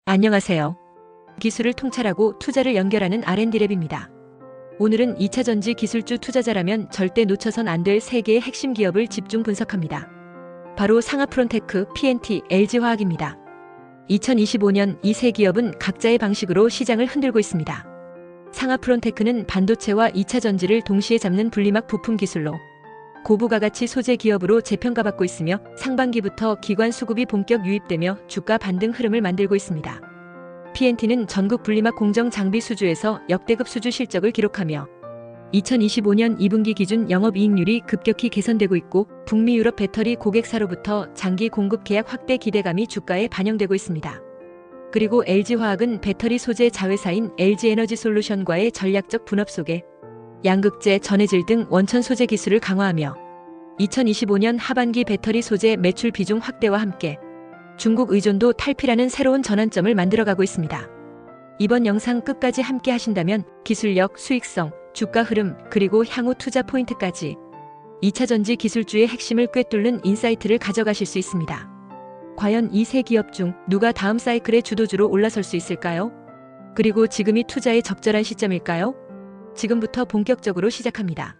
안녕하세요. 기술을 통찰하고 투자를 연결하는 R&D랩입니다. 오늘은 2차 전지 기술주 투자자라면 절대 놓쳐선 안 될 3개의 핵심 기업을 집중 분석합니다. 바로 상하프론테크, P&T, LG화학입니다. 2025년 이 세 기업은 각자의 방식으로 시장을 흔들고 있습니다. 상하프론테크는 반도체와 2차 전지를 동시에 잡는 분리막 부품 기술로 고부가가치 소재 기업으로 재평가받고 있으며 상반기부터 기관 수급이 본격 유입되며 주가 반등 흐름을 만들고 있습니다. P&T는 전국 분리막 공정 장비 수주에서 역대급 수주 실적을 기록하며 2025년 2분기 기준 영업이익률이 급격히 개선되고 있고 북미 유럽 배터리 고객사로부터 장기 공급 계약 확대 기대감이 주가에 반영되고 있습니다. 그리고 LG화학은 배터리 소재 자회사인 LG에너지솔루션과의 전략적 분업 속에 양극재, 전해질 등 원천 소재 기술을 강화하며 2025년 하반기 배터리 소재 매출 비중 확대와 함께 중국 의존도 탈피라는 새로운 전환점을 만들어가고 있습니다. 이번 영상 끝까지 함께 하신다면 기술력, 수익성, 주가 흐름, 그리고 향후 투자 포인트까지 2차 전지 기술주의 핵심을 꿰뚫는 인사이트를 가져가실 수 있습니다. 과연 이 세 기업 중 누가 다음 사이클의 주도주로 올라설 수 있을까요? 그리고 지금이 투자의 적절한 시점일까요? 지금부터 본격적으로 시작합니다.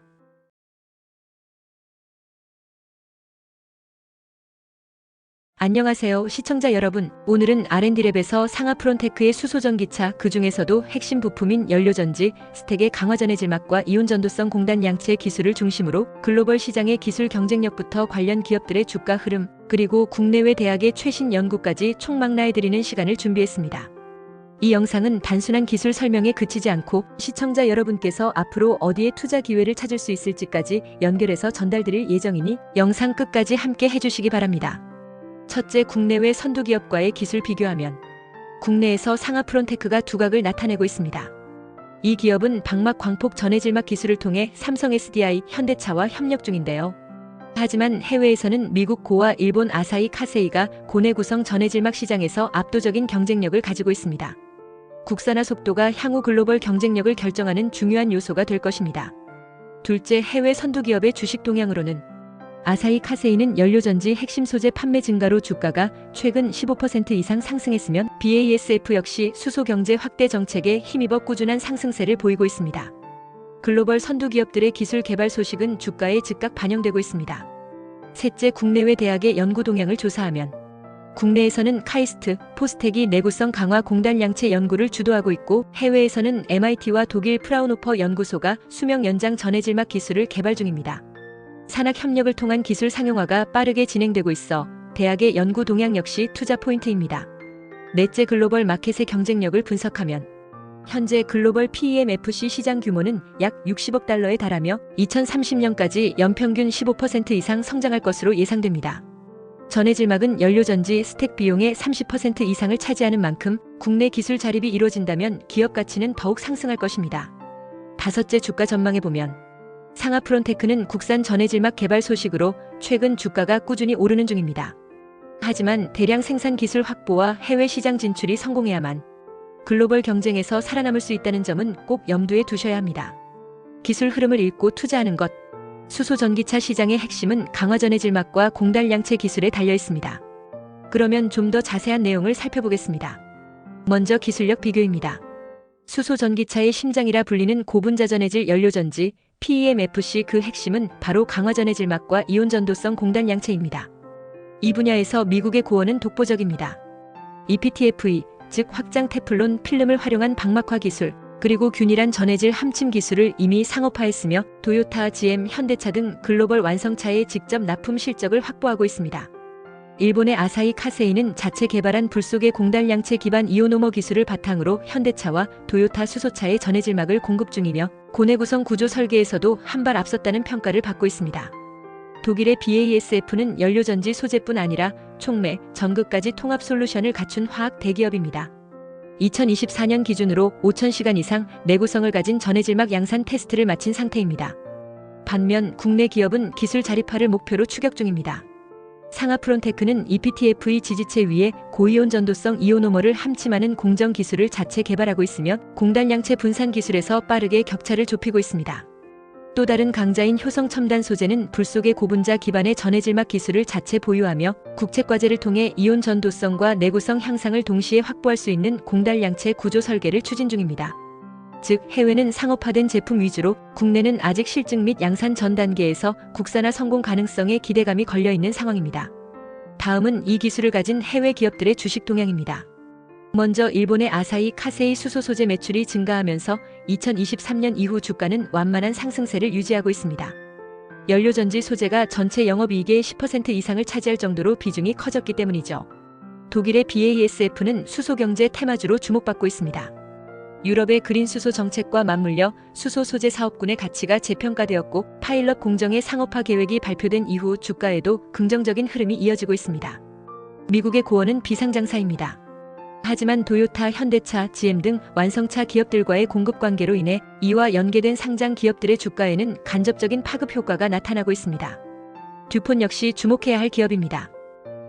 안녕하세요 시청자 여러분. 오늘은 R&D랩에서 상하프론테크의 수소전기차 그 중에서도 핵심 부품인 연료전지, 스택의 강화전해질막과 이온전도성 공단양체 기술을 중심으로 글로벌 시장의 기술 경쟁력부터 관련 기업들의 주가 흐름, 그리고 국내외 대학의 최신 연구까지 총망라해드리는 시간을 준비했습니다. 이 영상은 단순한 기술 설명에 그치지 않고 시청자 여러분께서 앞으로 어디에 투자 기회를 찾을 수 있을지까지 연결해서 전달드릴 예정이니 영상 끝까지 함께 해주시기 바랍니다. 첫째, 국내외 선두기업과의 기술 비교하면 국내에서 상하프론테크가 두각을 나타내고 있습니다. 이 기업은 방막 광폭 전해질막 기술을 통해 삼성 SDI, 현대차와 협력 중인데요. 하지만 해외에서는 미국 고와 일본 아사히 카세이가 고내 구성 전해질막 시장에서 압도적인 경쟁력을 가지고 있습니다. 국산화 속도가 향후 글로벌 경쟁력을 결정하는 중요한 요소가 될 것입니다. 둘째, 해외 선두기업의 주식 동향으로는 아사히 카세이는 연료전지 핵심 소재 판매 증가로 주가가 최근 15% 이상 상승했으면 BASF 역시 수소 경제 확대 정책에 힘입어 꾸준한 상승세를 보이고 있습니다. 글로벌 선두기업들의 기술 개발 소식은 주가에 즉각 반영되고 있습니다. 셋째, 국내외 대학의 연구 동향을 조사하면 국내에서는 카이스트, 포스텍이 내구성 강화 공단양체 연구를 주도하고 있고 해외에서는 MIT와 독일 프라운호퍼 연구소가 수명 연장 전해질막 기술을 개발 중입니다. 산학 협력을 통한 기술 상용화가 빠르게 진행되고 있어 대학의 연구 동향 역시 투자 포인트입니다. 넷째, 글로벌 마켓의 경쟁력을 분석하면 현재 글로벌 PEMFC 시장 규모는 약 60억 달러에 달하며 2030년까지 연평균 15% 이상 성장할 것으로 예상됩니다. 전해질막은 연료전지 스택 비용의 30% 이상을 차지하는 만큼 국내 기술 자립이 이루어진다면 기업 가치는 더욱 상승할 것입니다. 다섯째, 주가 전망해보면 상하프론테크는 국산 전해질막 개발 소식으로 최근 주가가 꾸준히 오르는 중입니다. 하지만 대량 생산 기술 확보와 해외 시장 진출이 성공해야만 글로벌 경쟁에서 살아남을 수 있다는 점은 꼭 염두에 두셔야 합니다. 기술 흐름을 읽고 투자하는 것. 수소 전기차 시장의 핵심은 강화전해질막과 공단양체 기술에 달려 있습니다. 그러면 좀 더 자세한 내용을 살펴보겠습니다. 먼저 기술력 비교입니다. 수소 전기차의 심장이라 불리는 고분자전해질 연료전지 PEMFC 그 핵심은 바로 강화전해질막과 이온전도성 공단양체입니다. 이 분야에서 미국의 고원은 독보적입니다. EPTFE, 즉 확장 테플론 필름을 활용한 방막화 기술, 그리고 균일한 전해질 함침 기술을 이미 상업화했으며 도요타, GM, 현대차 등 글로벌 완성차에 직접 납품 실적을 확보하고 있습니다. 일본의 아사히 카세이는 자체 개발한 불속의 공단양체 기반 이오노머 기술을 바탕으로 현대차와 도요타 수소차의 전해질막을 공급 중이며 고내 구성 구조 설계에서도 한 발 앞섰다는 평가를 받고 있습니다. 독일의 BASF는 연료전지 소재뿐 아니라 촉매, 전극까지 통합 솔루션을 갖춘 화학 대기업입니다. 2024년 기준으로 5,000시간 이상 내구성을 가진 전해질막 양산 테스트를 마친 상태입니다. 반면 국내 기업은 기술 자립화를 목표로 추격 중입니다. 상하프론테크는 EPTFE 지지체 위에 고이온 전도성 이오노머를 함침하는 공정 기술을 자체 개발하고 있으며 공단양체 분산 기술에서 빠르게 격차를 좁히고 있습니다. 또 다른 강자인 효성 첨단 소재는 불 속의 고분자 기반의 전해질막 기술을 자체 보유하며 국책과제를 통해 이온 전도성과 내구성 향상을 동시에 확보할 수 있는 공달량체 구조 설계를 추진 중입니다. 즉 해외는 상업화된 제품 위주로 국내는 아직 실증 및 양산 전 단계에서 국산화 성공 가능성에 기대감이 걸려있는 상황입니다. 다음은 이 기술을 가진 해외 기업들의 주식 동향입니다. 먼저 일본의 아사히 카세이 수소 소재 매출이 증가하면서 2023년 이후 주가는 완만한 상승세를 유지하고 있습니다. 연료전지 소재가 전체 영업이익의 10% 이상을 차지할 정도로 비중이 커졌기 때문이죠. 독일의 BASF는 수소경제 테마주로 주목받고 있습니다. 유럽의 그린 수소 정책과 맞물려 수소 소재 사업군의 가치가 재평가되었고 파일럿 공정의 상업화 계획이 발표된 이후 주가에도 긍정적인 흐름이 이어지고 있습니다. 미국의 고원은 비상장사입니다. 하지만 도요타, 현대차, GM 등 완성차 기업들과의 공급 관계로 인해 이와 연계된 상장 기업들의 주가에는 간접적인 파급 효과가 나타나고 있습니다. 듀폰 역시 주목해야 할 기업입니다.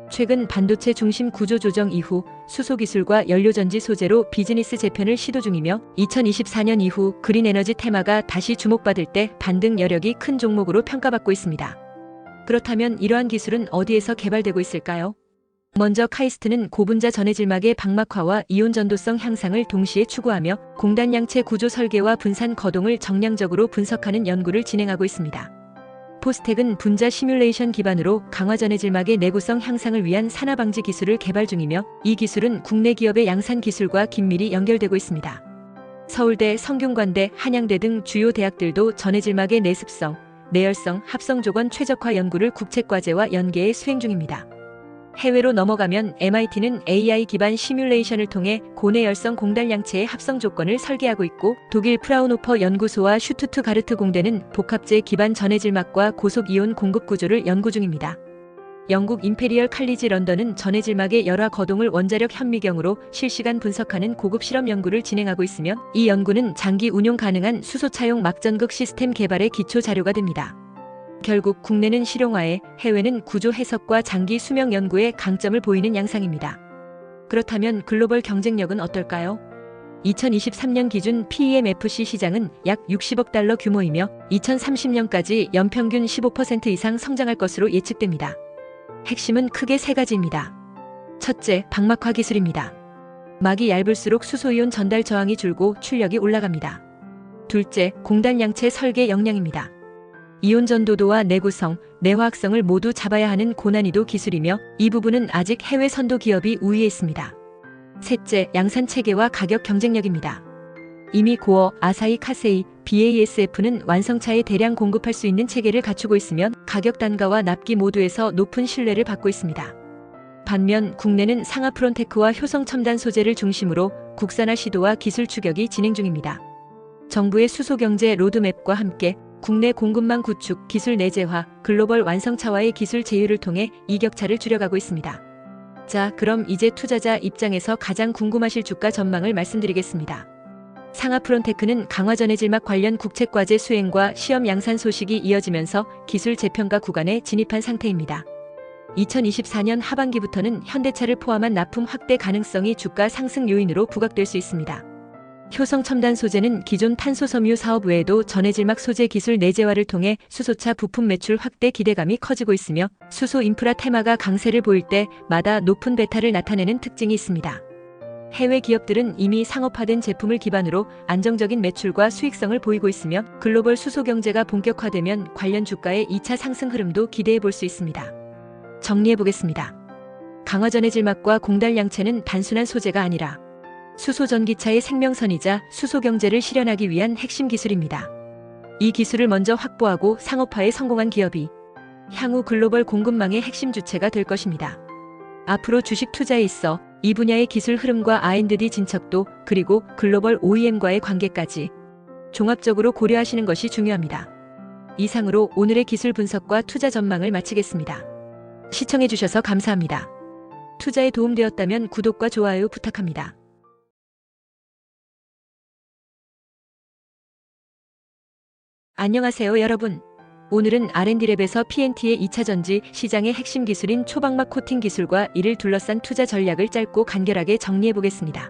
최근 반도체 중심 구조 조정 이후 수소 기술과 연료전지 소재로 비즈니스 재편을 시도 중이며 2024년 이후 그린 에너지 테마가 다시 주목받을 때 반등 여력이 큰 종목으로 평가받고 있습니다. 그렇다면 이러한 기술은 어디에서 개발되고 있을까요? 먼저 카이스트는 고분자 전해질막의 방막화와 이온 전도성 향상을 동시에 추구하며 공단양체 구조 설계와 분산 거동을 정량적으로 분석하는 연구를 진행하고 있습니다. 포스텍은 분자 시뮬레이션 기반으로 강화 전해질막의 내구성 향상을 위한 산화 방지 기술을 개발 중이며 이 기술은 국내 기업의 양산 기술과 긴밀히 연결되고 있습니다. 서울대, 성균관대, 한양대 등 주요 대학들도 전해질막의 내습성, 내열성, 합성 조건 최적화 연구를 국책과제와 연계해 수행 중입니다. 해외로 넘어가면 MIT는 AI 기반 시뮬레이션을 통해 고내열성 공달량체의 합성 조건을 설계하고 있고 독일 프라우노퍼 연구소와 슈투트가르트 공대는 복합재 기반 전해질막과 고속 이온 공급 구조를 연구 중입니다. 영국 임페리얼 칼리지 런던은 전해질막의 열화 거동을 원자력 현미경으로 실시간 분석하는 고급 실험 연구를 진행하고 있으며 이 연구는 장기 운용 가능한 수소차용 막전극 시스템 개발의 기초 자료가 됩니다. 결국 국내는 실용화에 해외는 구조 해석과 장기 수명 연구에 강점을 보이는 양상입니다. 그렇다면 글로벌 경쟁력은 어떨까요? 2023년 기준 PEMFC 시장은 약 60억 달러 규모이며 2030년까지 연평균 15% 이상 성장할 것으로 예측됩니다. 핵심은 크게 세 가지입니다. 첫째, 방막화 기술입니다. 막이 얇을수록 수소이온 전달 저항이 줄고 출력이 올라갑니다. 둘째, 공단양체 설계 역량입니다. 이온 전도도와 내구성, 내화학성을 모두 잡아야 하는 고난이도 기술이며 이 부분은 아직 해외 선도 기업이 우위에 있습니다. 셋째, 양산 체계와 가격 경쟁력입니다. 이미 고어, 아사히 카세이, BASF는 완성차에 대량 공급할 수 있는 체계를 갖추고 있으며 가격 단가와 납기 모두에서 높은 신뢰를 받고 있습니다. 반면 국내는 상하프론테크와 효성 첨단 소재를 중심으로 국산화 시도와 기술 추격이 진행 중입니다. 정부의 수소경제 로드맵과 함께 국내 공급망 구축, 기술 내재화, 글로벌 완성차와의 기술 제휴를 통해 이격차를 줄여가고 있습니다. 자, 그럼 이제 투자자 입장에서 가장 궁금하실 주가 전망을 말씀드리겠습니다. 상하프론테크는 강화 전해질막 관련 국책과제 수행과 시험 양산 소식이 이어지면서 기술 재평가 구간에 진입한 상태입니다. 2024년 하반기부터는 현대차를 포함한 납품 확대 가능성이 주가 상승 요인으로 부각될 수 있습니다. 효성 첨단 소재는 기존 탄소 섬유 사업 외에도 전해질막 소재 기술 내재화를 통해 수소차 부품 매출 확대 기대감이 커지고 있으며 수소 인프라 테마가 강세를 보일 때마다 높은 베타를 나타내는 특징이 있습니다. 해외 기업들은 이미 상업화된 제품을 기반으로 안정적인 매출과 수익성을 보이고 있으며 글로벌 수소 경제가 본격화되면 관련 주가의 2차 상승 흐름도 기대해 볼 수 있습니다. 정리해 보겠습니다. 강화 전해질막과 공달량체는 단순한 소재가 아니라 수소 전기차의 생명선이자 수소 경제를 실현하기 위한 핵심 기술입니다. 이 기술을 먼저 확보하고 상업화에 성공한 기업이 향후 글로벌 공급망의 핵심 주체가 될 것입니다. 앞으로 주식 투자에 있어 이 분야의 기술 흐름과 R&D 진척도 그리고 글로벌 OEM과의 관계까지 종합적으로 고려하시는 것이 중요합니다. 이상으로 오늘의 기술 분석과 투자 전망을 마치겠습니다. 시청해주셔서 감사합니다. 투자에 도움되었다면 구독과 좋아요 부탁합니다. 안녕하세요 여러분. 오늘은 R&D랩에서 PNT의 2차 전지 시장의 핵심 기술인 초방막 코팅 기술과 이를 둘러싼 투자 전략을 짧고 간결하게 정리해보겠습니다.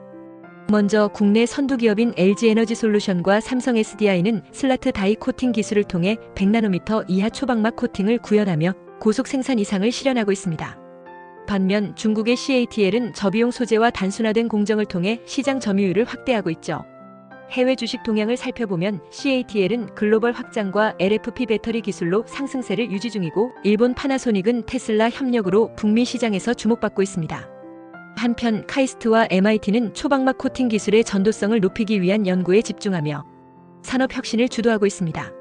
먼저 국내 선두기업인 LG에너지솔루션과 삼성 SDI는 슬라트 다이 코팅 기술을 통해 100나노미터 이하 초박막 코팅을 구현하며 고속 생산 이상을 실현하고 있습니다. 반면 중국의 CATL은 저비용 소재와 단순화된 공정을 통해 시장 점유율을 확대하고 있죠. 해외 주식 동향을 살펴보면 CATL은 글로벌 확장과 LFP 배터리 기술로 상승세를 유지 중이고, 일본 파나소닉은 테슬라 협력으로 북미 시장에서 주목받고 있습니다. 한편 카이스트와 MIT는 초박막 코팅 기술의 전도성을 높이기 위한 연구에 집중하며 산업 혁신을 주도하고 있습니다.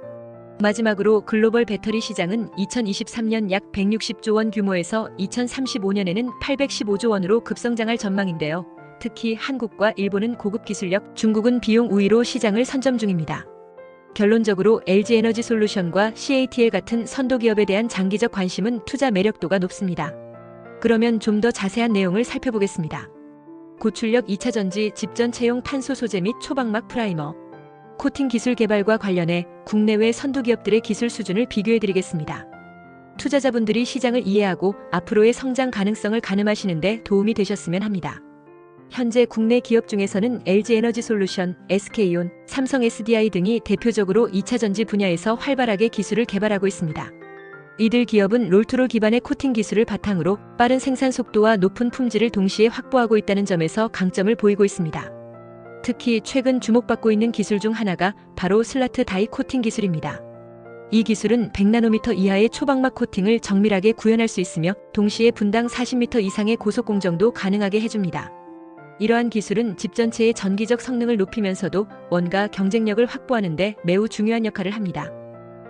마지막으로 글로벌 배터리 시장은 2023년 약 160조 원 규모에서 2035년에는 815조 원으로 급성장할 전망인데요. 특히 한국과 일본은 고급 기술력, 중국은 비용 우위로 시장을 선점 중입니다. 결론적으로 LG에너지솔루션과 CATL 같은 선도기업에 대한 장기적 관심은 투자 매력도가 높습니다. 그러면 좀 더 자세한 내용을 살펴보겠습니다. 고출력 2차 전지 집전 채용 탄소 소재 및 초박막 프라이머 코팅 기술 개발과 관련해 국내외 선두기업들의 기술 수준을 비교해드리겠습니다. 투자자분들이 시장을 이해하고 앞으로의 성장 가능성을 가늠하시는 데 도움이 되셨으면 합니다. 현재 국내 기업 중에서는 LG에너지솔루션, SK온, 삼성 SDI 등이 대표적으로 2차 전지 분야에서 활발하게 기술을 개발하고 있습니다. 이들 기업은 롤투롤 기반의 코팅 기술을 바탕으로 빠른 생산 속도와 높은 품질을 동시에 확보하고 있다는 점에서 강점을 보이고 있습니다. 특히 최근 주목받고 있는 기술 중 하나가 바로 슬라트 다이 코팅 기술입니다. 이 기술은 100나노미터 이하의 초박막 코팅을 정밀하게 구현할 수 있으며 동시에 분당 40m 이상의 고속 공정도 가능하게 해줍니다. 이러한 기술은 집전체의 전기적 성능을 높이면서도 원가 경쟁력을 확보하는 데 매우 중요한 역할을 합니다.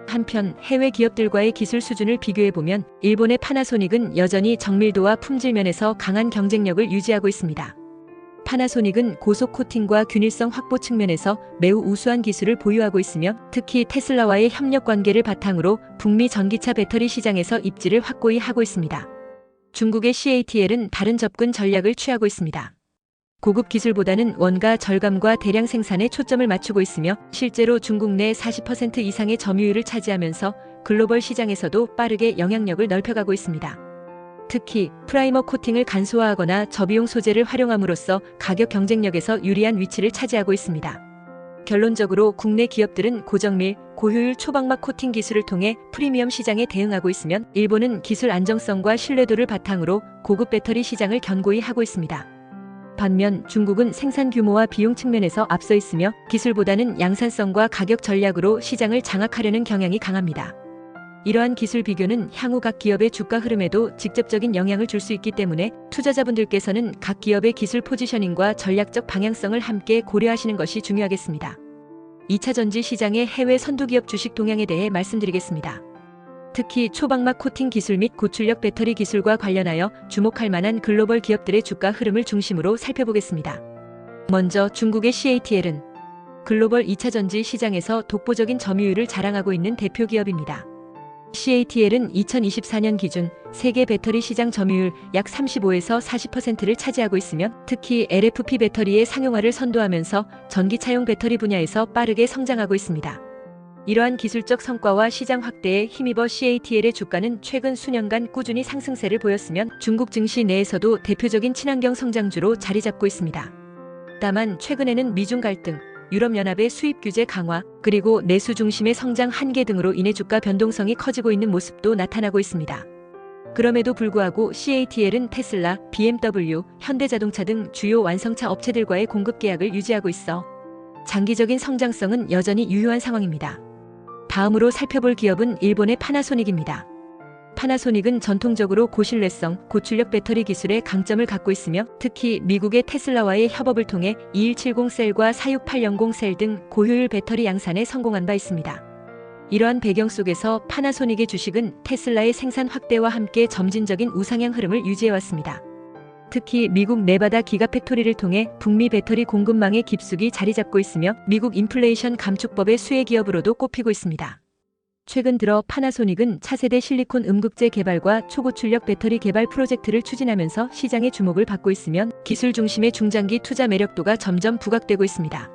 한편 해외 기업들과의 기술 수준을 비교해보면 일본의 파나소닉은 여전히 정밀도와 품질 면에서 강한 경쟁력을 유지하고 있습니다. 파나소닉은 고속 코팅과 균일성 확보 측면에서 매우 우수한 기술을 보유하고 있으며, 특히 테슬라와의 협력 관계를 바탕으로 북미 전기차 배터리 시장에서 입지를 확고히 하고 있습니다. 중국의 CATL은 다른 접근 전략을 취하고 있습니다. 고급 기술보다는 원가 절감과 대량 생산에 초점을 맞추고 있으며, 실제로 중국 내 40% 이상의 점유율을 차지하면서 글로벌 시장에서도 빠르게 영향력을 넓혀가고 있습니다. 특히 프라이머 코팅을 간소화하거나 저비용 소재를 활용함으로써 가격 경쟁력에서 유리한 위치를 차지하고 있습니다. 결론적으로 국내 기업들은 고정밀, 고효율 초박막 코팅 기술을 통해 프리미엄 시장에 대응하고 있으면, 일본은 기술 안정성과 신뢰도를 바탕으로 고급 배터리 시장을 견고히 하고 있습니다. 반면 중국은 생산 규모와 비용 측면에서 앞서 있으며 기술보다는 양산성과 가격 전략으로 시장을 장악하려는 경향이 강합니다. 이러한 기술 비교는 향후 각 기업의 주가 흐름에도 직접적인 영향을 줄 수 있기 때문에 투자자분들께서는 각 기업의 기술 포지셔닝과 전략적 방향성을 함께 고려하시는 것이 중요하겠습니다. 2차 전지 시장의 해외 선두기업 주식 동향에 대해 말씀드리겠습니다. 특히 초박막 코팅 기술 및 고출력 배터리 기술과 관련하여 주목할 만한 글로벌 기업들의 주가 흐름을 중심으로 살펴보겠습니다. 먼저 중국의 CATL은 글로벌 2차 전지 시장에서 독보적인 점유율을 자랑하고 있는 대표 기업입니다. CATL은 2024년 기준 세계 배터리 시장 점유율 약 35에서 40%를 차지하고 있으며, 특히 LFP 배터리의 상용화를 선도하면서 전기차용 배터리 분야에서 빠르게 성장하고 있습니다. 이러한 기술적 성과와 시장 확대에 힘입어 CATL의 주가는 최근 수년간 꾸준히 상승세를 보였으며 중국 증시 내에서도 대표적인 친환경 성장주로 자리 잡고 있습니다. 다만 최근에는 미중 갈등, 유럽연합의 수입 규제 강화, 그리고 내수 중심의 성장 한계 등으로 인해 주가 변동성이 커지고 있는 모습도 나타나고 있습니다. 그럼에도 불구하고 CATL은 테슬라, BMW, 현대자동차 등 주요 완성차 업체들과의 공급 계약을 유지하고 있어 장기적인 성장성은 여전히 유효한 상황입니다. 다음으로 살펴볼 기업은 일본의 파나소닉입니다. 파나소닉은 전통적으로 고신뢰성, 고출력 배터리 기술에 강점을 갖고 있으며, 특히 미국의 테슬라와의 협업을 통해 2170 셀과 46800 셀 등 고효율 배터리 양산에 성공한 바 있습니다. 이러한 배경 속에서 파나소닉의 주식은 테슬라의 생산 확대와 함께 점진적인 우상향 흐름을 유지해왔습니다. 특히 미국 네바다 기가팩토리를 통해 북미 배터리 공급망의 깊숙이 자리 잡고 있으며 미국 인플레이션 감축법의 수혜 기업으로도 꼽히고 있습니다. 최근 들어 파나소닉은 차세대 실리콘 음극재 개발과 초고출력 배터리 개발 프로젝트를 추진하면서 시장의 주목을 받고 있으며 기술 중심의 중장기 투자 매력도가 점점 부각되고 있습니다.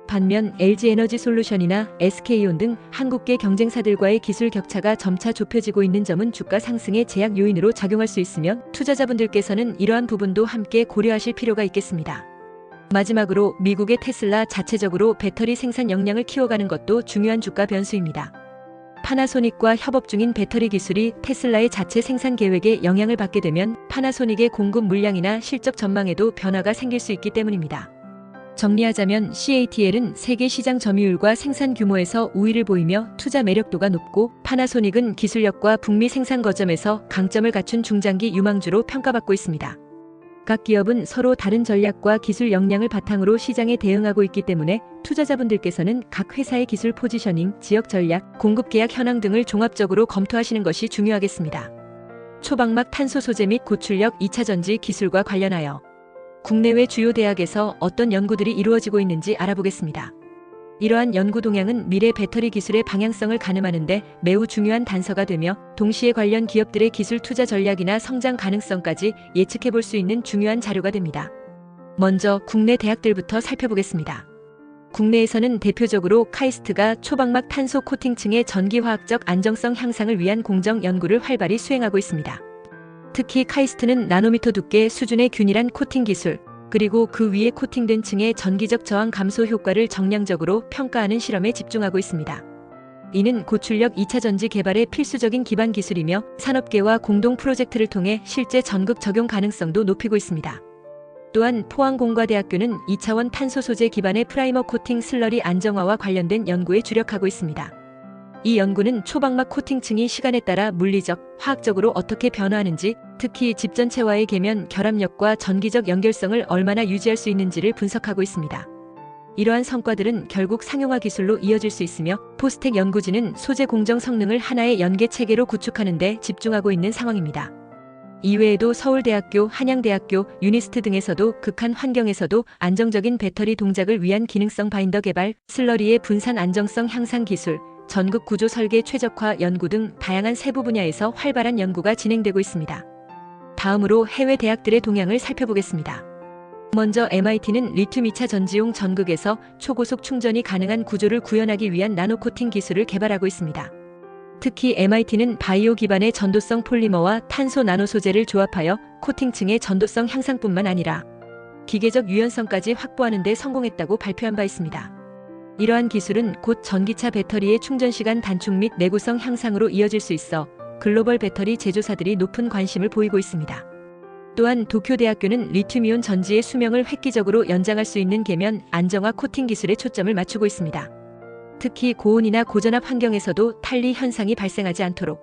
반면 LG에너지솔루션이나 SK온 등 한국계 경쟁사들과의 기술 격차가 점차 좁혀지고 있는 점은 주가 상승의 제약 요인으로 작용할 수 있으며 투자자분들께서는 이러한 부분도 함께 고려하실 필요가 있겠습니다. 마지막으로 미국의 테슬라 자체적으로 배터리 생산 역량을 키워가는 것도 중요한 주가 변수입니다. 파나소닉과 협업 중인 배터리 기술이 테슬라의 자체 생산 계획에 영향을 받게 되면 파나소닉의 공급 물량이나 실적 전망에도 변화가 생길 수 있기 때문입니다. 정리하자면 CATL은 세계 시장 점유율과 생산 규모에서 우위를 보이며 투자 매력도가 높고, 파나소닉은 기술력과 북미 생산 거점에서 강점을 갖춘 중장기 유망주로 평가받고 있습니다. 각 기업은 서로 다른 전략과 기술 역량을 바탕으로 시장에 대응하고 있기 때문에 투자자분들께서는 각 회사의 기술 포지셔닝, 지역 전략, 공급 계약 현황 등을 종합적으로 검토하시는 것이 중요하겠습니다. 초박막 탄소 소재 및 고출력 2차 전지 기술과 관련하여 국내외 주요 대학에서 어떤 연구들이 이루어지고 있는지 알아보겠습니다. 이러한 연구 동향은 미래 배터리 기술의 방향성을 가늠하는데 매우 중요한 단서가 되며, 동시에 관련 기업들의 기술 투자 전략이나 성장 가능성까지 예측해 볼 수 있는 중요한 자료가 됩니다. 먼저 국내 대학들부터 살펴보겠습니다. 국내에서는 대표적으로 카이스트가 초박막 탄소 코팅층의 전기화학적 안정성 향상을 위한 공정 연구를 활발히 수행하고 있습니다. 특히 카이스트는 나노미터 두께 수준의 균일한 코팅 기술, 그리고 그 위에 코팅된 층의 전기적 저항 감소 효과를 정량적으로 평가하는 실험에 집중하고 있습니다. 이는 고출력 2차 전지 개발의 필수적인 기반 기술이며, 산업계와 공동 프로젝트를 통해 실제 전극 적용 가능성도 높이고 있습니다. 또한 포항공과대학교는 2차원 탄소 소재 기반의 프라이머 코팅 슬러리 안정화와 관련된 연구에 주력하고 있습니다. 이 연구는 초박막 코팅층이 시간에 따라 물리적, 화학적으로 어떻게 변화하는지, 특히 집전체와의 계면 결합력과 전기적 연결성을 얼마나 유지할 수 있는지를 분석하고 있습니다. 이러한 성과들은 결국 상용화 기술로 이어질 수 있으며, 포스텍 연구진은 소재 공정 성능을 하나의 연계 체계로 구축하는 데 집중하고 있는 상황입니다. 이외에도 서울대학교, 한양대학교, 유니스트 등에서도 극한 환경에서도 안정적인 배터리 동작을 위한 기능성 바인더 개발, 슬러리의 분산 안정성 향상 기술, 전극 구조 설계 최적화 연구 등 다양한 세부 분야에서 활발한 연구가 진행되고 있습니다. 다음으로 해외 대학들의 동향을 살펴보겠습니다. 먼저 MIT는 리튬 2차 전지용 전극에서 초고속 충전이 가능한 구조를 구현하기 위한 나노코팅 기술을 개발하고 있습니다. 특히 MIT는 바이오 기반의 전도성 폴리머와 탄소 나노 소재를 조합하여 코팅층의 전도성 향상뿐만 아니라 기계적 유연성까지 확보하는 데 성공했다고 발표한 바 있습니다. 이러한 기술은 곧 전기차 배터리의 충전시간 단축 및 내구성 향상으로 이어질 수 있어 글로벌 배터리 제조사들이 높은 관심을 보이고 있습니다. 또한 도쿄대학교는 리튬이온 전지의 수명을 획기적으로 연장할 수 있는 계면 안정화 코팅 기술에 초점을 맞추고 있습니다. 특히 고온이나 고전압 환경에서도 탈리 현상이 발생하지 않도록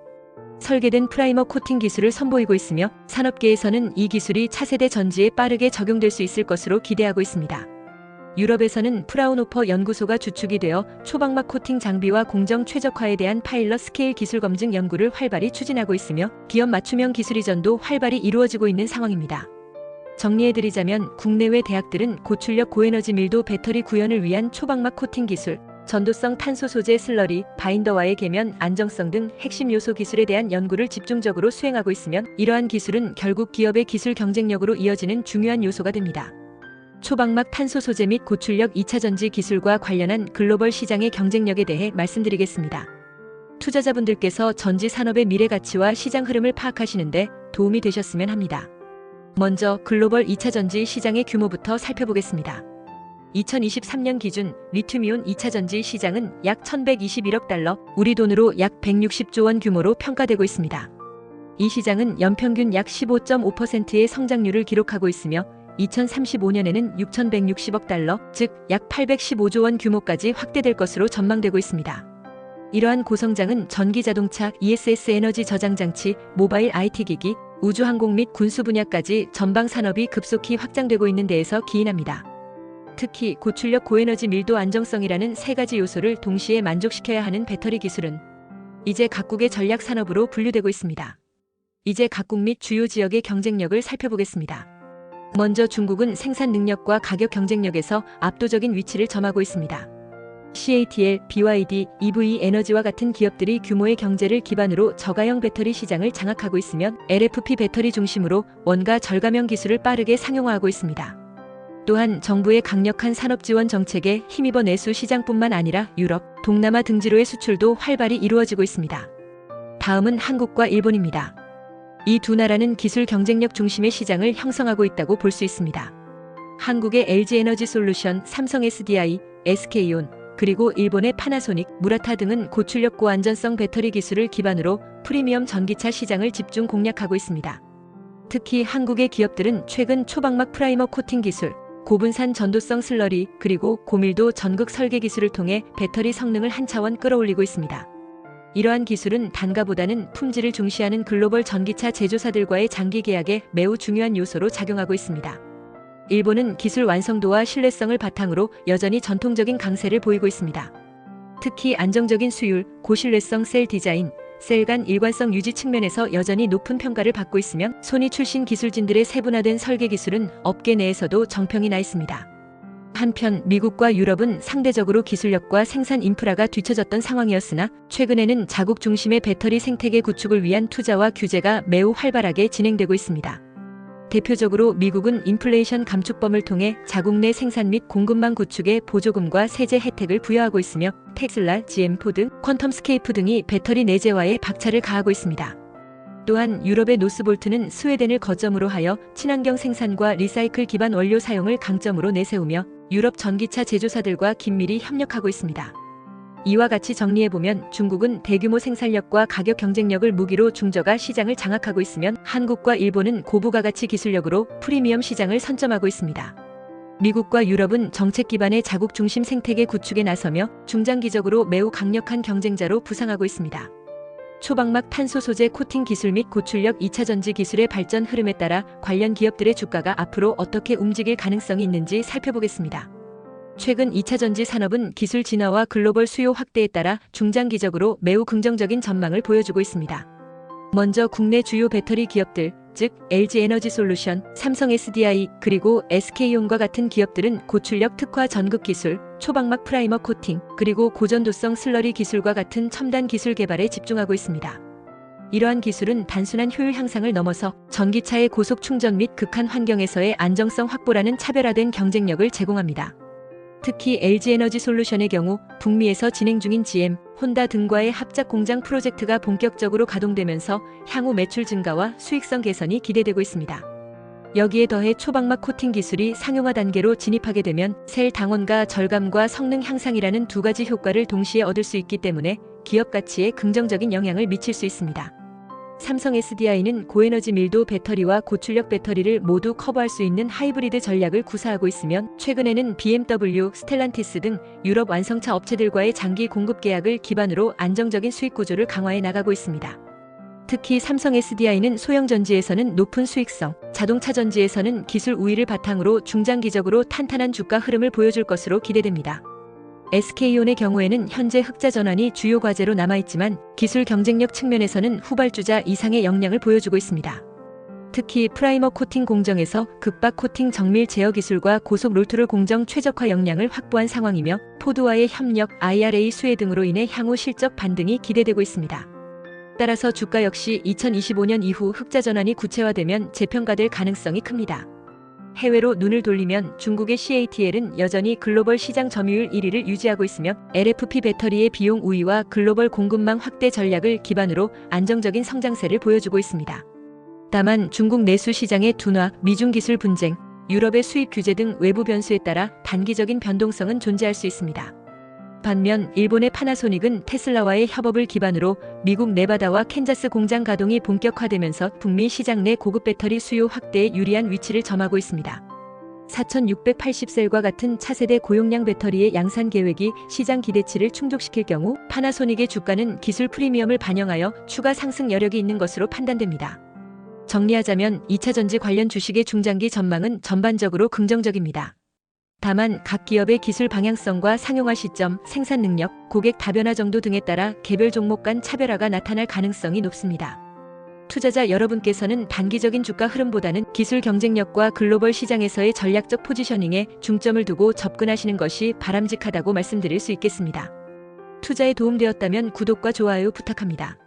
설계된 프라이머 코팅 기술을 선보이고 있으며, 산업계에서는 이 기술이 차세대 전지에 빠르게 적용될 수 있을 것으로 기대하고 있습니다. 유럽에서는 프라운호퍼 연구소가 주축이 되어 초박막 코팅 장비와 공정 최적화에 대한 파일럿 스케일 기술 검증 연구를 활발히 추진하고 있으며, 기업 맞춤형 기술 이전도 활발히 이루어지고 있는 상황입니다. 정리해드리자면 국내외 대학들은 고출력 고에너지 밀도 배터리 구현을 위한 초박막 코팅 기술, 전도성 탄소 소재 슬러리, 바인더와의 계면 안정성 등 핵심 요소 기술에 대한 연구를 집중적으로 수행하고 있으면, 이러한 기술은 결국 기업의 기술 경쟁력으로 이어지는 중요한 요소가 됩니다. 초박막 탄소 소재 및 고출력 2차 전지 기술과 관련한 글로벌 시장의 경쟁력에 대해 말씀드리겠습니다. 투자자분들께서 전지 산업의 미래 가치와 시장 흐름을 파악하시는데 도움이 되셨으면 합니다. 먼저 글로벌 2차 전지 시장의 규모부터 살펴보겠습니다. 2023년 기준 리튬이온 2차 전지 시장은 약 1121억 달러, 우리 돈으로 약 160조 원 규모로 평가되고 있습니다. 이 시장은 연평균 약 15.5%의 성장률을 기록하고 있으며, 2035년에는 6,160억 달러, 즉 약 815조 원 규모까지 확대될 것으로 전망되고 있습니다. 이러한 고성장은 전기자동차, ESS 에너지 저장 장치, 모바일 IT 기기, 우주항공 및 군수 분야까지 전방 산업이 급속히 확장되고 있는 데에서 기인합니다. 특히 고출력 고에너지 밀도 안정성이라는 세 가지 요소를 동시에 만족시켜야 하는 배터리 기술은 이제 각국의 전략 산업으로 분류되고 있습니다. 이제 각국 및 주요 지역의 경쟁력을 살펴보겠습니다. 먼저 중국은 생산 능력과 가격 경쟁력에서 압도적인 위치를 점하고 있습니다. CATL, BYD, EV 에너지와 같은 기업들이 규모의 경제를 기반으로 저가형 배터리 시장을 장악하고 있으면, LFP 배터리 중심으로 원가 절감형 기술을 빠르게 상용화하고 있습니다. 또한 정부의 강력한 산업 지원 정책에 힘입어 내수 시장뿐만 아니라 유럽, 동남아 등지로의 수출도 활발히 이루어지고 있습니다. 다음은 한국과 일본입니다. 이 두 나라는 기술 경쟁력 중심의 시장을 형성하고 있다고 볼 수 있습니다. 한국의 LG에너지솔루션, 삼성 SDI, SK온, 그리고 일본의 파나소닉, 무라타 등은 고출력 고안전성 배터리 기술을 기반으로 프리미엄 전기차 시장을 집중 공략하고 있습니다. 특히 한국의 기업들은 최근 초박막 프라이머 코팅 기술, 고분산 전도성 슬러리, 그리고 고밀도 전극 설계 기술을 통해 배터리 성능을 한 차원 끌어올리고 있습니다. 이러한 기술은 단가보다는 품질을 중시하는 글로벌 전기차 제조사들과의 장기 계약에 매우 중요한 요소로 작용하고 있습니다. 일본은 기술 완성도와 신뢰성을 바탕으로 여전히 전통적인 강세를 보이고 있습니다. 특히 안정적인 수율, 고신뢰성 셀 디자인, 셀 간 일관성 유지 측면에서 여전히 높은 평가를 받고 있으며 소니 출신 기술진들의 세분화된 설계 기술은 업계 내에서도 정평이 나 있습니다. 한편 미국과 유럽은 상대적으로 기술력과 생산 인프라가 뒤처졌던 상황이었으나 최근에는 자국 중심의 배터리 생태계 구축을 위한 투자와 규제가 매우 활발하게 진행되고 있습니다. 대표적으로 미국은 인플레이션 감축법을 통해 자국 내 생산 및 공급망 구축에 보조금과 세제 혜택을 부여하고 있으며 테슬라, GM, 포드, 퀀텀스케이프 등이 배터리 내재화에 박차를 가하고 있습니다. 또한 유럽의 노스볼트는 스웨덴을 거점으로 하여 친환경 생산과 리사이클 기반 원료 사용을 강점으로 내세우며 유럽 전기차 제조사들과 긴밀히 협력하고 있습니다. 이와 같이 정리해보면 중국은 대규모 생산력과 가격 경쟁력을 무기로 중저가 시장을 장악하고 있으면 한국과 일본은 고부가가치 기술력으로 프리미엄 시장을 선점하고 있습니다. 미국과 유럽은 정책 기반의 자국 중심 생태계 구축에 나서며 중장기적으로 매우 강력한 경쟁자로 부상하고 있습니다. 초박막 탄소 소재 코팅 기술 및 고출력 2차 전지 기술의 발전 흐름에 따라 관련 기업들의 주가가 앞으로 어떻게 움직일 가능성이 있는지 살펴보겠습니다. 최근 2차 전지 산업은 기술 진화와 글로벌 수요 확대에 따라 중장기적으로 매우 긍정적인 전망을 보여주고 있습니다. 먼저 국내 주요 배터리 기업들, 즉 LG에너지솔루션, 삼성 SDI, 그리고 SK온과 같은 기업들은 고출력 특화 전극 기술, 초박막 프라이머 코팅, 그리고 고전도성 슬러리 기술과 같은 첨단 기술 개발에 집중하고 있습니다. 이러한 기술은 단순한 효율 향상을 넘어서 전기차의 고속 충전 및 극한 환경에서의 안정성 확보라는 차별화된 경쟁력을 제공합니다. 특히 LG에너지솔루션의 경우 북미에서 진행 중인 GM, 혼다 등과의 합작 공장 프로젝트가 본격적으로 가동되면서 향후 매출 증가와 수익성 개선이 기대되고 있습니다. 여기에 더해 초박막 코팅 기술이 상용화 단계로 진입하게 되면 셀 당원가 절감과 성능 향상이라는 두 가지 효과를 동시에 얻을 수 있기 때문에 기업 가치에 긍정적인 영향을 미칠 수 있습니다. 삼성 SDI는 고에너지 밀도 배터리와 고출력 배터리를 모두 커버할 수 있는 하이브리드 전략을 구사하고 있으며 최근에는 BMW, 스텔란티스 등 유럽 완성차 업체들과의 장기 공급 계약을 기반으로 안정적인 수익 구조를 강화해 나가고 있습니다. 특히 삼성 SDI는 소형 전지에서는 높은 수익성, 자동차 전지에서는 기술 우위를 바탕으로 중장기적으로 탄탄한 주가 흐름을 보여줄 것으로 기대됩니다. SK온의 경우에는 현재 흑자 전환이 주요 과제로 남아있지만 기술 경쟁력 측면에서는 후발주자 이상의 역량을 보여주고 있습니다. 특히 프라이머 코팅 공정에서 극박 코팅 정밀 제어 기술과 고속 롤트롤 공정 최적화 역량을 확보한 상황이며 포드와의 협력, IRA 수혜 등으로 인해 향후 실적 반등이 기대되고 있습니다. 따라서 주가 역시 2025년 이후 흑자 전환이 구체화되면 재평가될 가능성이 큽니다. 해외로 눈을 돌리면 중국의 CATL은 여전히 글로벌 시장 점유율 1위를 유지하고 있으며 LFP 배터리의 비용 우위와 글로벌 공급망 확대 전략을 기반으로 안정적인 성장세를 보여주고 있습니다. 다만 중국 내수 시장의 둔화, 미중 기술 분쟁, 유럽의 수입 규제 등 외부 변수에 따라 단기적인 변동성은 존재할 수 있습니다. 반면 일본의 파나소닉은 테슬라와의 협업을 기반으로 미국 네바다와 캔자스 공장 가동이 본격화되면서 북미 시장 내 고급 배터리 수요 확대에 유리한 위치를 점하고 있습니다. 4680셀과 같은 차세대 고용량 배터리의 양산 계획이 시장 기대치를 충족시킬 경우 파나소닉의 주가는 기술 프리미엄을 반영하여 추가 상승 여력이 있는 것으로 판단됩니다. 정리하자면 2차 전지 관련 주식의 중장기 전망은 전반적으로 긍정적입니다. 다만 각 기업의 기술 방향성과 상용화 시점, 생산 능력, 고객 다변화 정도 등에 따라 개별 종목 간 차별화가 나타날 가능성이 높습니다. 투자자 여러분께서는 단기적인 주가 흐름보다는 기술 경쟁력과 글로벌 시장에서의 전략적 포지셔닝에 중점을 두고 접근하시는 것이 바람직하다고 말씀드릴 수 있겠습니다. 투자에 도움되었다면 구독과 좋아요 부탁합니다.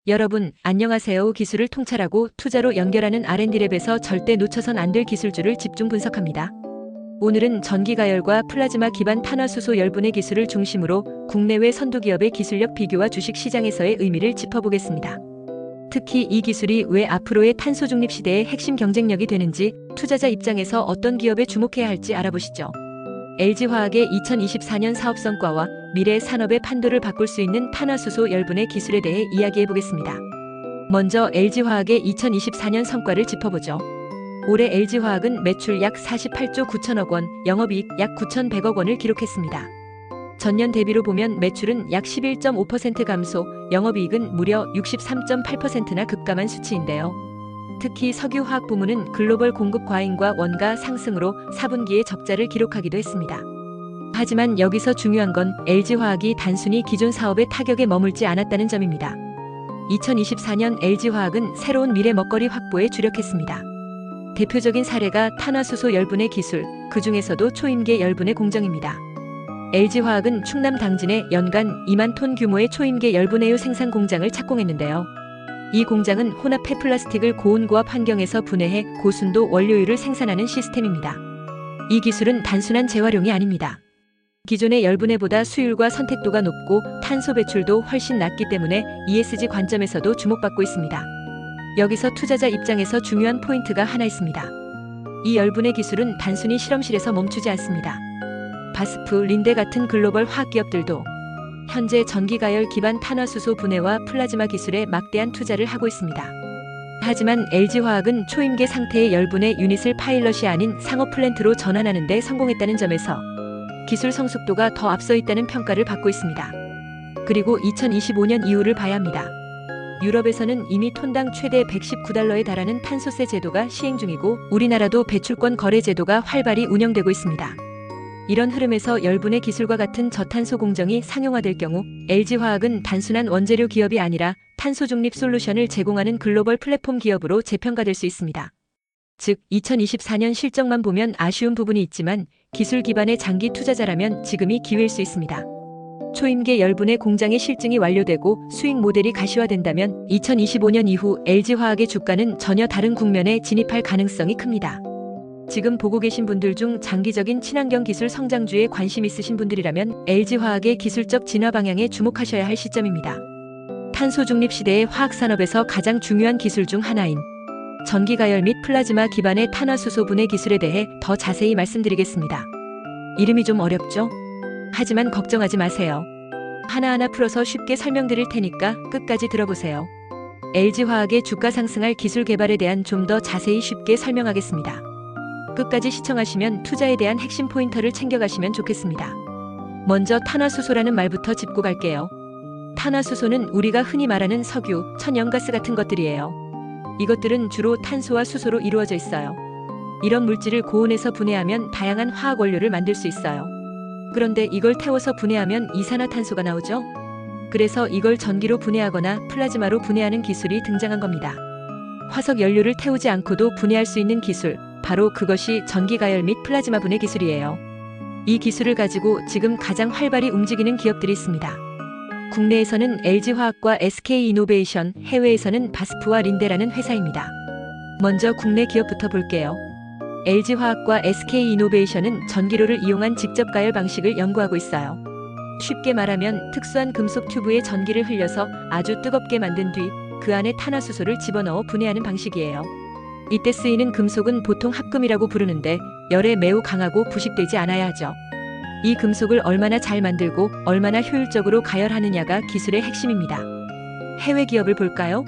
여러분, 안녕하세요. 기술을 통찰하고 투자로 연결하는 R&D랩에서 절대 놓쳐선 안 될 기술주를 집중 분석합니다. 오늘은 전기가열과 플라즈마 기반 탄화수소 열분해 기술을 중심으로 국내외 선두기업의 기술력 비교와 주식 시장에서의 의미를 짚어보겠습니다. 특히 이 기술이 왜 앞으로의 탄소 중립 시대의 핵심 경쟁력이 되는지 투자자 입장에서 어떤 기업에 주목해야 할지 알아보시죠. LG화학의 2024년 사업 성과와 미래 산업의 판도를 바꿀 수 있는 탄화수소 열분해 기술에 대해 이야기해 보겠습니다. 먼저 LG화학의 2024년 성과를 짚어보죠. 올해 LG화학은 매출 약 48조 9천억 원, 영업이익 약 9,100억 원을 기록했습니다. 전년 대비로 보면 매출은 약 11.5% 감소, 영업이익은 무려 63.8%나 급감한 수치인데요. 특히 석유화학 부문은 글로벌 공급 과잉과 원가 상승으로 4분기에 적자를 기록하기도 했습니다. 하지만 여기서 중요한 건 LG화학이 단순히 기존 사업의 타격에 머물지 않았다는 점입니다. 2024년 LG화학은 새로운 미래 먹거리 확보에 주력했습니다. 대표적인 사례가 탄화수소 열분해 기술, 그 중에서도 초임계 열분해 공정입니다. LG화학은 충남 당진에 연간 2만 톤 규모의 초임계 열분해유 생산 공장을 착공했는데요. 이 공장은 혼합 폐플라스틱을 고온고압 환경에서 분해해 고순도 원료유를 생산하는 시스템입니다. 이 기술은 단순한 재활용이 아닙니다. 기존의 열분해보다 수율과 선택도가 높고 탄소 배출도 훨씬 낮기 때문에 ESG 관점에서도 주목받고 있습니다. 여기서 투자자 입장에서 중요한 포인트가 하나 있습니다. 이 열분해 기술은 단순히 실험실에서 멈추지 않습니다. 바스프, 린데 같은 글로벌 화학기업들도 현재 전기가열 기반 탄화수소 분해와 플라즈마 기술에 막대한 투자를 하고 있습니다. 하지만 LG화학은 초임계 상태의 열분해 유닛을 파일럿이 아닌 상업 플랜트로 전환하는 데 성공했다는 점에서 기술 성숙도가 더 앞서 있다는 평가를 받고 있습니다. 그리고 2025년 이후를 봐야 합니다. 유럽에서는 이미 톤당 최대 119달러에 달하는 탄소세 제도가 시행 중이고 우리나라도 배출권 거래 제도가 활발히 운영되고 있습니다. 이런 흐름에서 열분해 기술과 같은 저탄소 공정이 상용화될 경우 LG화학은 단순한 원재료 기업이 아니라 탄소 중립 솔루션을 제공하는 글로벌 플랫폼 기업으로 재평가될 수 있습니다. 즉 2024년 실적만 보면 아쉬운 부분이 있지만 기술 기반의 장기 투자자라면 지금이 기회일 수 있습니다. 초임계 열분해 공장의 실증이 완료되고 수익 모델이 가시화된다면 2025년 이후 LG화학의 주가는 전혀 다른 국면에 진입할 가능성이 큽니다. 지금 보고 계신 분들 중 장기적인 친환경 기술 성장주에 관심 있으신 분들이라면 LG화학의 기술적 진화 방향에 주목하셔야 할 시점입니다. 탄소 중립 시대의 화학산업에서 가장 중요한 기술 중 하나인 전기가열 및 플라즈마 기반의 탄화수소 분해 기술에 대해 더 자세히 말씀드리겠습니다. 이름이 좀 어렵죠? 하지만 걱정하지 마세요. 하나하나 풀어서 쉽게 설명드릴 테니까 끝까지 들어보세요. LG화학의 주가 상승할 기술 개발에 대한 좀 더 자세히 쉽게 설명하겠습니다. 끝까지 시청하시면 투자에 대한 핵심 포인터를 챙겨가시면 좋겠습니다. 먼저 탄화수소라는 말부터 짚고 갈게요. 탄화수소는 우리가 흔히 말하는 석유, 천연가스 같은 것들이에요. 이것들은 주로 탄소와 수소로 이루어져 있어요. 이런 물질을 고온에서 분해하면 다양한 화학 원료를 만들 수 있어요. 그런데 이걸 태워서 분해하면 이산화탄소가 나오죠? 그래서 이걸 전기로 분해하거나 플라즈마로 분해하는 기술이 등장한 겁니다. 화석 연료를 태우지 않고도 분해할 수 있는 기술, 바로 그것이 전기가열 및 플라즈마 분해 기술이에요. 이 기술을 가지고 지금 가장 활발히 움직이는 기업들이 있습니다. 국내에서는 LG화학과 SK이노베이션, 해외에서는 바스프와 린데라는 회사입니다. 먼저 국내 기업부터 볼게요. LG화학과 SK이노베이션은 전기로를 이용한 직접 가열 방식을 연구하고 있어요. 쉽게 말하면 특수한 금속 튜브에 전기를 흘려서 아주 뜨겁게 만든 뒤 그 안에 탄화수소를 집어넣어 분해하는 방식이에요. 이때 쓰이는 금속은 보통 합금이라고 부르는데 열에 매우 강하고 부식되지 않아야 하죠. 이 금속을 얼마나 잘 만들고 얼마나 효율적으로 가열하느냐가 기술의 핵심입니다. 해외 기업을 볼까요?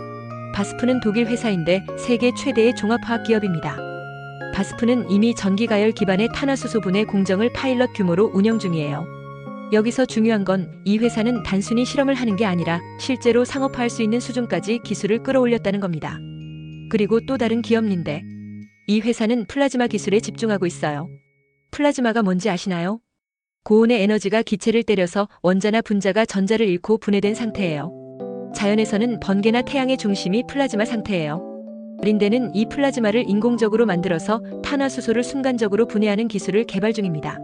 바스프는 독일 회사인데 세계 최대의 종합화학 기업입니다. 바스프는 이미 전기가열 기반의 탄화수소 분해 공정을 파일럿 규모로 운영 중이에요. 여기서 중요한 건 이 회사는 단순히 실험을 하는 게 아니라 실제로 상업화할 수 있는 수준까지 기술을 끌어올렸다는 겁니다. 그리고 또 다른 기업 린데. 이 회사는 플라즈마 기술에 집중하고 있어요. 플라즈마가 뭔지 아시나요? 고온의 에너지가 기체를 때려서 원자나 분자가 전자를 잃고 분해된 상태예요. 자연에서는 번개나 태양의 중심이 플라즈마 상태예요. 린데는 이 플라즈마를 인공적으로 만들어서 탄화수소를 순간적으로 분해하는 기술을 개발 중입니다.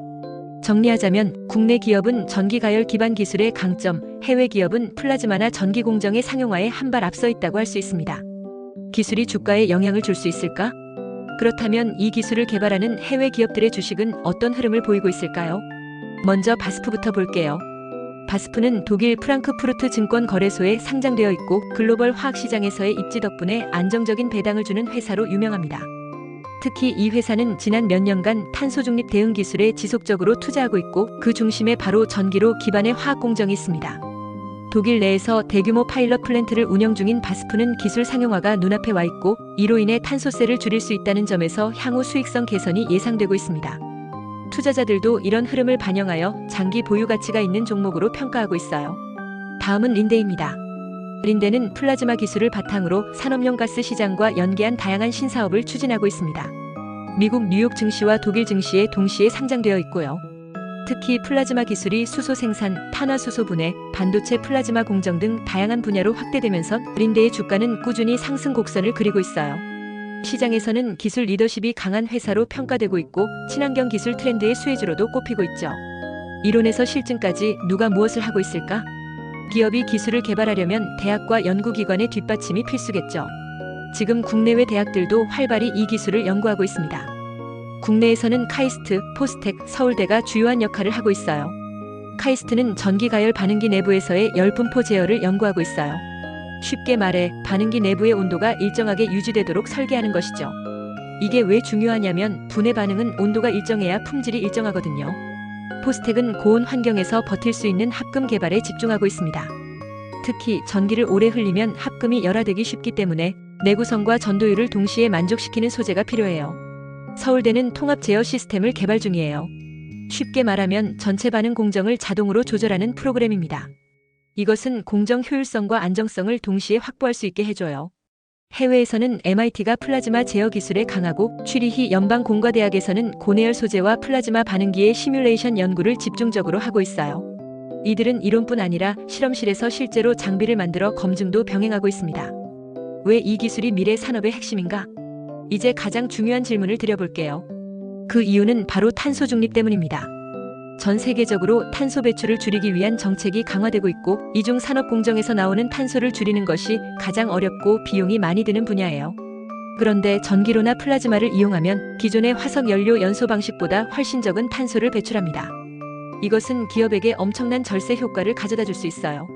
정리하자면 국내 기업은 전기가열 기반 기술의 강점, 해외 기업은 플라즈마나 전기 공정의 상용화에 한 발 앞서 있다고 할 수 있습니다. 기술이 주가에 영향을 줄 수 있을까? 그렇다면 이 기술을 개발하는 해외 기업들의 주식은 어떤 흐름을 보이고 있을까요? 먼저 바스프부터 볼게요. 바스프는 독일 프랑크푸르트 증권 거래소에 상장되어 있고 글로벌 화학 시장에서의 입지 덕분에 안정적인 배당을 주는 회사로 유명합니다. 특히 이 회사는 지난 몇 년간 탄소 중립 대응 기술에 지속적으로 투자하고 있고 그 중심에 바로 전기로 기반의 화학 공정이 있습니다. 독일 내에서 대규모 파일럿 플랜트를 운영 중인 바스프는 기술 상용화가 눈앞에 와 있고 이로 인해 탄소세를 줄일 수 있다는 점에서 향후 수익성 개선이 예상되고 있습니다. 투자자들도 이런 흐름을 반영하여 장기 보유 가치가 있는 종목으로 평가하고 있어요. 다음은 린데입니다. 린데는 플라즈마 기술을 바탕으로 산업용 가스 시장과 연계한 다양한 신사업을 추진하고 있습니다. 미국 뉴욕 증시와 독일 증시에 동시에 상장되어 있고요. 특히 플라즈마 기술이 수소 생산, 탄화수소 분해, 반도체 플라즈마 공정 등 다양한 분야로 확대되면서 린데의 주가는 꾸준히 상승 곡선을 그리고 있어요. 시장에서는 기술 리더십이 강한 회사로 평가되고 있고 친환경 기술 트렌드의 수혜주로도 꼽히고 있죠. 이론에서 실증까지 누가 무엇을 하고 있을까? 기업이 기술을 개발하려면 대학과 연구기관의 뒷받침이 필수겠죠. 지금 국내외 대학들도 활발히 이 기술을 연구하고 있습니다. 국내에서는 카이스트, 포스텍, 서울대가 주요한 역할을 하고 있어요. 카이스트는 전기가열 반응기 내부에서의 열분포 제어를 연구하고 있어요. 쉽게 말해 반응기 내부의 온도가 일정하게 유지되도록 설계하는 것이죠. 이게 왜 중요하냐면 분해 반응은 온도가 일정해야 품질이 일정하거든요. 포스텍은 고온 환경에서 버틸 수 있는 합금 개발에 집중하고 있습니다. 특히 전기를 오래 흘리면 합금이 열화되기 쉽기 때문에 내구성과 전도율을 동시에 만족시키는 소재가 필요해요. 서울대는 통합 제어 시스템을 개발 중이에요. 쉽게 말하면 전체 반응 공정을 자동으로 조절하는 프로그램입니다. 이것은 공정 효율성과 안정성을 동시에 확보할 수 있게 해줘요. 해외에서는 MIT가 플라즈마 제어 기술에 강하고 취리히 연방공과대학에서는 고내열 소재와 플라즈마 반응기의 시뮬레이션 연구를 집중적으로 하고 있어요. 이들은 이론뿐 아니라 실험실에서 실제로 장비를 만들어 검증도 병행하고 있습니다. 왜 이 기술이 미래 산업의 핵심인가? 이제 가장 중요한 질문을 드려볼게요. 그 이유는 바로 탄소 중립 때문입니다. 전 세계적으로 탄소 배출을 줄이기 위한 정책이 강화되고 있고 이중 산업 공정에서 나오는 탄소를 줄이는 것이 가장 어렵고 비용이 많이 드는 분야예요. 그런데 전기로나 플라즈마를 이용하면 기존의 화석 연료 연소 방식보다 훨씬 적은 탄소를 배출합니다. 이것은 기업에게 엄청난 절세 효과를 가져다 줄 수 있어요.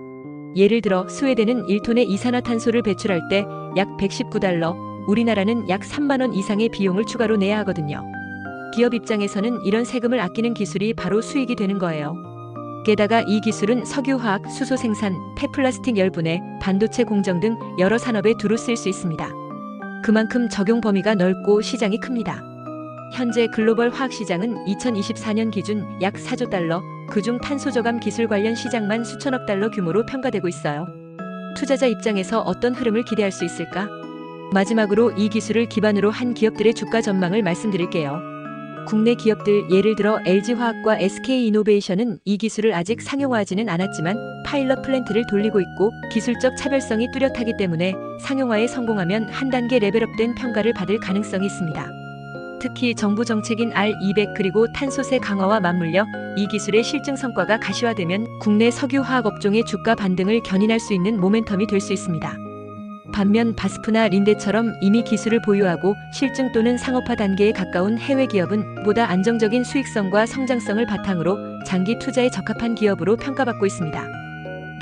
예를 들어 스웨덴은 1톤의 이산화탄소를 배출할 때 약 $119, 우리나라는 약 3만 원 이상의 비용을 추가로 내야 하거든요. 기업 입장에서는 이런 세금을 아끼는 기술이 바로 수익이 되는 거예요. 게다가 이 기술은 석유화학, 수소 생산, 폐플라스틱 열분해, 반도체 공정 등 여러 산업에 두루 쓸 수 있습니다. 그만큼 적용 범위가 넓고 시장이 큽니다. 현재 글로벌 화학 시장은 2024년 기준 약 4조 달러, 그중 탄소 저감 기술 관련 시장만 수천억 달러 규모로 평가되고 있어요. 투자자 입장에서 어떤 흐름을 기대할 수 있을까? 마지막으로 이 기술을 기반으로 한 기업들의 주가 전망을 말씀드릴게요. 국내 기업들 예를 들어 LG화학과 SK이노베이션은 이 기술을 아직 상용화하지는 않았지만 파일럿 플랜트를 돌리고 있고 기술적 차별성이 뚜렷하기 때문에 상용화에 성공하면 한 단계 레벨업된 평가를 받을 가능성이 있습니다. 특히 정부 정책인 R200 그리고 탄소세 강화와 맞물려 이 기술의 실증 성과가 가시화되면 국내 석유화학 업종의 주가 반등을 견인할 수 있는 모멘텀이 될 수 있습니다. 반면 바스프나 린데처럼 이미 기술을 보유하고 실증 또는 상업화 단계에 가까운 해외 기업은 보다 안정적인 수익성과 성장성을 바탕으로 장기 투자에 적합한 기업으로 평가받고 있습니다.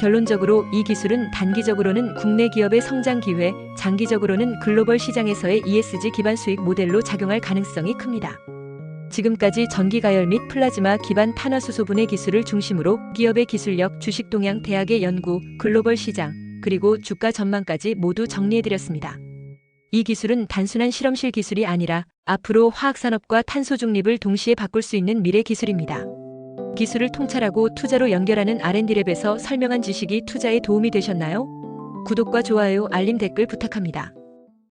결론적으로 이 기술은 단기적으로는 국내 기업의 성장 기회, 장기적으로는 글로벌 시장에서의 ESG 기반 수익 모델로 작용할 가능성이 큽니다. 지금까지 전기가열 및 플라즈마 기반 탄화수소 분해 기술을 중심으로 기업의 기술력, 주식 동향, 대학의 연구, 글로벌 시장, 그리고 주가 전망까지 모두 정리해드렸습니다. 이 기술은 단순한 실험실 기술이 아니라 앞으로 화학산업과 탄소 중립을 동시에 바꿀 수 있는 미래 기술입니다. 기술을 통찰하고 투자로 연결하는 R&D랩에서 설명한 지식이 투자에 도움이 되셨나요? 구독과 좋아요, 알림 댓글 부탁합니다.